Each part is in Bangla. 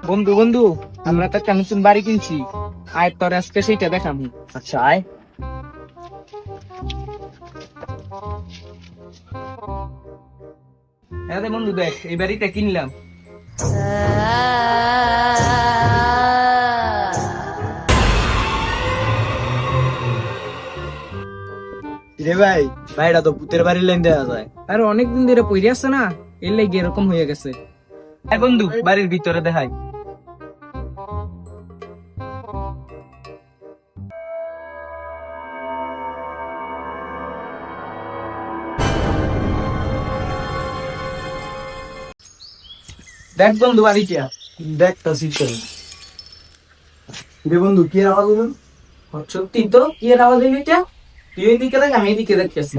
বন্ধু বন্ধু, আমরা তো একটা নতুন বাড়ি কিনছি, আয় তোর আজকে সেইটা দেখাবো। আচ্ছা আয়। হ্যাঁ রে বন্ধু, দেখ এই বাড়িটা কিনলাম। রে ভাই, ভাইটা তো ভূতের বাড়ির লাইন দেওয়া যায়। আর অনেকদিন ধরে পইরে আছে না, এর লেগে এরকম হয়ে গেছে। হ্যাঁ বন্ধু, বাড়ির ভিতরে দেখাই। দেখ বন্ধু বাড়িটা। দেখতাছি তো। রে বন্ধু, কি আওয়াজ হলো? সত্যি তো, কি এর আওয়াজ হইলো এটা? তুই এইদিকে দেখ, আমি এইদিকে দেখতেছি।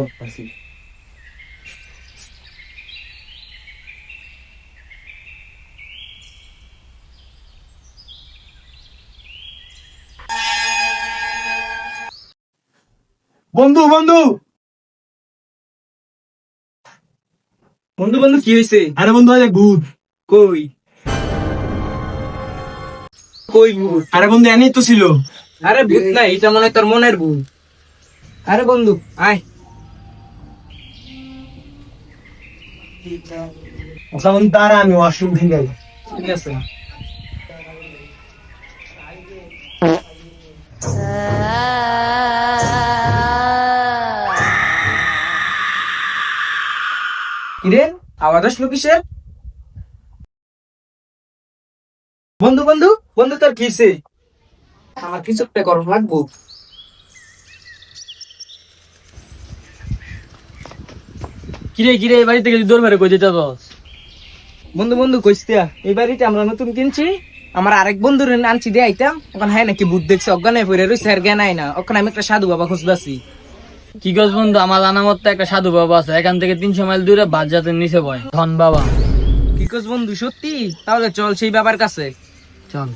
বন্ধু বন্ধু, বন্ধু বন্ধু, কি হয়েছে? আরে বন্ধু আজ ভূত। কই কই ভূত? আরে বন্ধু এনেই তো ছিল। আরে ভূত না, এটা মনে হয় তোর মনের ভূত। আরে বন্ধু আয়। আচ্ছা বন্ধু, তারা আমি ওয়াশরুম থেকে গেল। ঠিক আছে। কিরে, আওয়াজ আসলো কিসের? বন্ধু বন্ধু বন্ধু, তোর কিসে? আমার কিছু একটা গরম লাগবো। কিরে কিরে, এই বাড়ি থেকে দৌড় মেরে কই যেতে বস? বন্ধু বন্ধু কইস্তিয়া, এই বাড়িটা আমরা নতুন কিনছি। আমার আরেক বন্ধুর আনছি দিয়ে আইতাম, ওখানে হ্যাঁ নাকি ভূত দেখছে, অজ্ঞানে পড়ে রয়েছে, আর জ্ঞান আয় না। ওখানে আমি একটা সাধু বাবা খুঁজবাছি। কি গছ বন্ধু, আমার জানা মতো একটা সাধু বাবা আছে, এখান থেকে 300 মাইল দূরে বাজাতের নিচে বয়, ধন বাবা। কি কস বন্ধু, সত্যি? তাহলে চল সেই বাবার কাছে। চল।